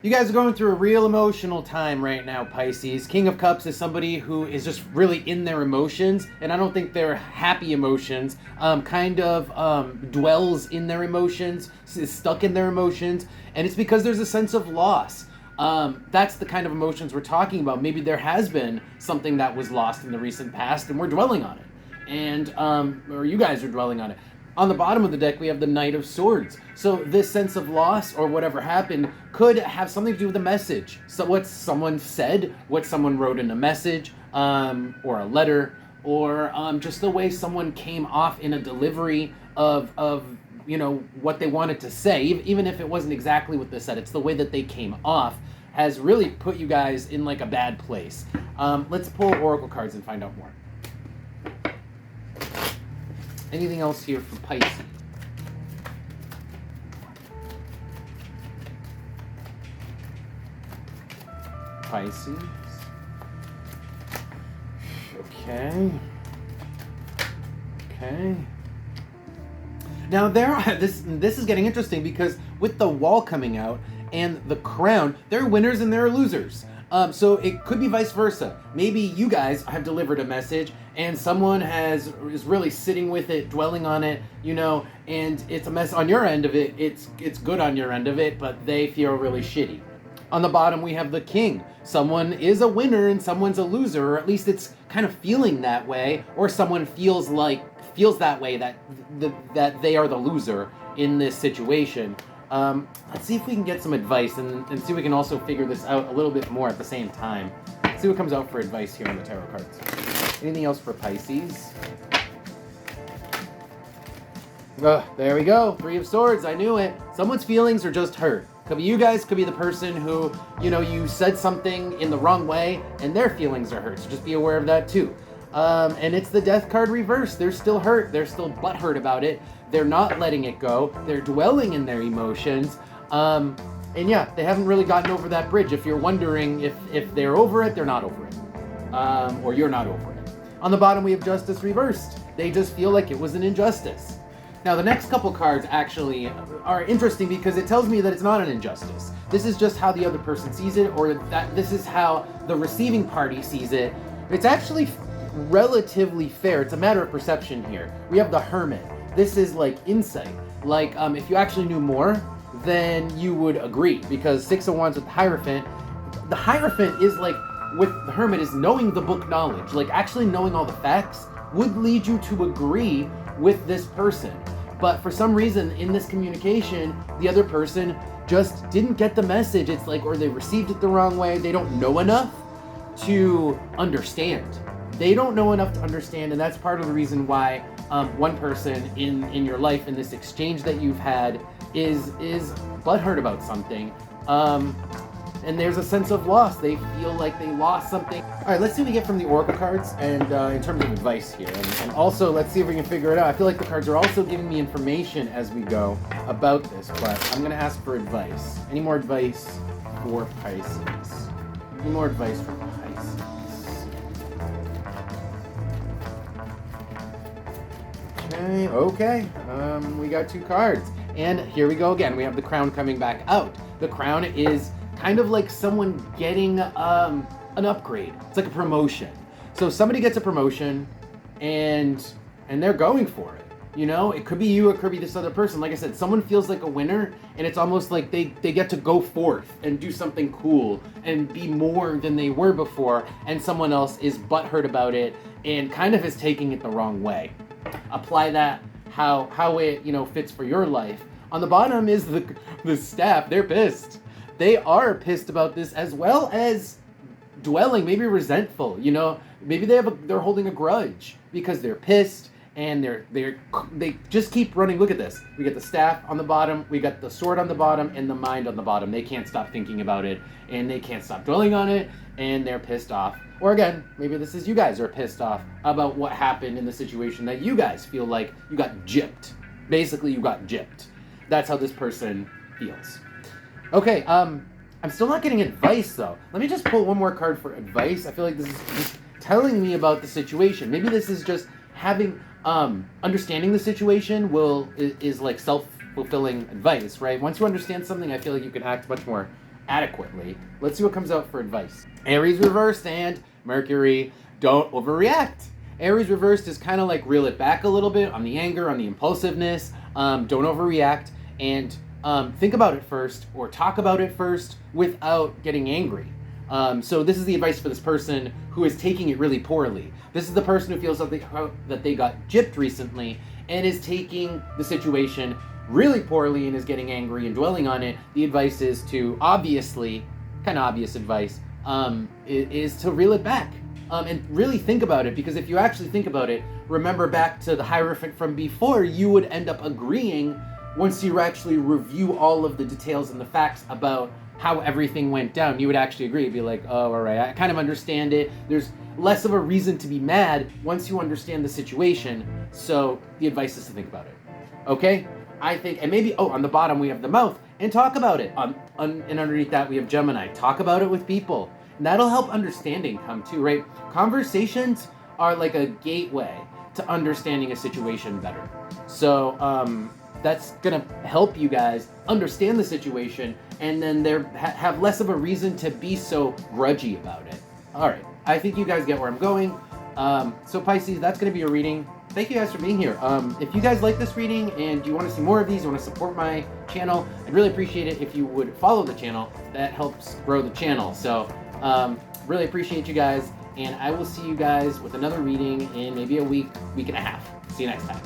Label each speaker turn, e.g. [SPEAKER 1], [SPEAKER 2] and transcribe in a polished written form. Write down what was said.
[SPEAKER 1] You guys are going through a real emotional time right now, Pisces. King of Cups is somebody who is just really in their emotions, and I don't think they're happy emotions, dwells in their emotions, is stuck in their emotions, and it's because there's a sense of loss. That's the kind of emotions we're talking about. Maybe there has been something that was lost in the recent past, and we're dwelling on it. And, or you guys are dwelling on it. On the bottom of the deck, we have the Knight of Swords. So this sense of loss or whatever happened could have something to do with a message. So what someone said, what someone wrote in a message, or a letter, or just the way someone came off in a delivery of what they wanted to say, even if it wasn't exactly what they said. It's the way that they came off has really put you guys in like a bad place. Let's pull oracle cards and find out more. Anything else here for Pisces? Pisces. Okay. Now this is getting interesting because with the wall coming out and the crown, there are winners and there are losers. So it could be vice versa. Maybe you guys have delivered a message and someone is really sitting with it, dwelling on it, and it's a mess on your end of it. It's good on your end of it, but they feel really shitty. On the bottom, we have the King. Someone is a winner and someone's a loser, or at least it's kind of feeling that way, or someone feels that way, that they are the loser in this situation. Let's see if we can get some advice and see if we can also figure this out a little bit more at the same time. Let's see what comes out for advice here on the tarot cards. Anything else for Pisces? There we go. Three of Swords. I knew it. Someone's feelings are just hurt. Could be you guys, could be the person who, you said something in the wrong way and their feelings are hurt. So just be aware of that too. And it's the Death card reversed. They're still hurt. They're still butthurt about it. They're not letting it go. They're dwelling in their emotions. And yeah, they haven't really gotten over that bridge. If you're wondering if they're over it, they're not over it. Or you're not over it. On the bottom, we have Justice reversed. They just feel like it was an injustice. Now, the next couple cards actually are interesting because it tells me that it's not an injustice. This is just how the other person sees it, or that this is how the receiving party sees it. It's actually relatively fair. It's a matter of perception here. We have the Hermit. This is like insight. Like, if you actually knew more, then you would agree, because Six of Wands with the Hierophant is like, with the Hermit, is knowing the book knowledge. Like, actually knowing all the facts would lead you to agree with this person. But for some reason, in this communication, the other person just didn't get the message. It's like, or they received it the wrong way. They don't know enough to understand. They don't know enough to understand, and that's part of the reason why one person in your life, in this exchange that you've had, is butthurt about something. And there's a sense of loss. They feel like they lost something. All right, let's see what we get from the Oracle cards and in terms of advice here. And also, let's see if we can figure it out. I feel like the cards are also giving me information as we go about this, but I'm going to ask for advice. Any more advice for Pisces? Any more advice for Pisces? Okay. We got two cards. And here we go again. We have the Crown coming back out. The Crown is kind of like someone getting an upgrade. It's like a promotion. So somebody gets a promotion and they're going for it. It could be you, it could be this other person. Like I said, someone feels like a winner, and it's almost like they get to go forth and do something cool and be more than they were before, and someone else is butthurt about it and kind of is taking it the wrong way. Apply that how it fits for your life. On the bottom is the staff. They're pissed. They are pissed about this, as well as dwelling, maybe resentful. Maybe they're holding a grudge because they're pissed and they just keep running. Look at this. We got the staff on the bottom, we got the sword on the bottom, and the mind on the bottom. They can't stop thinking about it, and they can't stop dwelling on it, and they're pissed off. Or again, maybe this is you guys are pissed off about what happened in the situation that you guys feel like you got gypped. Basically, you got gypped. That's how this person feels. Okay, I'm still not getting advice, though. Let me just pull one more card for advice. I feel like this is just telling me about the situation. Maybe this is just having, understanding the situation is like self-fulfilling advice, right? Once you understand something, I feel like you can act much more adequately. Let's see what comes out for advice. Aries reversed and Mercury, don't overreact. Aries reversed is kind of like reel it back a little bit on the anger, on the impulsiveness. Don't overreact, and think about it first, or talk about it first without getting angry. So this is the advice for this person who is taking it really poorly. This is the person who feels that they got gypped recently and is taking the situation really poorly and is getting angry and dwelling on it. The advice is to, obviously, kind of obvious advice, is to reel it back. And really think about it, because if you actually think about it, remember back to the Hierophant from before, you would end up agreeing once you actually review all of the details and the facts about how everything went down. You would actually agree. You'd be like, oh, all right, I kind of understand it. There's less of a reason to be mad once you understand the situation. So the advice is to think about it. Okay? I think, and maybe, on the bottom we have the Mouth, and talk about it. And underneath that we have Gemini. Talk about it with people. And that'll help understanding come too, right? Conversations are like a gateway to understanding a situation better. So that's gonna help you guys understand the situation, and then have less of a reason to be so grudgy about it. All right, I think you guys get where I'm going. So Pisces, that's gonna be your reading. Thank you guys for being here. If you guys like this reading and you want to see more of these, you want to support my channel, I'd really appreciate it if you would follow the channel. That helps grow the channel. So really appreciate you guys, and I will see you guys with another reading in maybe a week and a half. See you next time.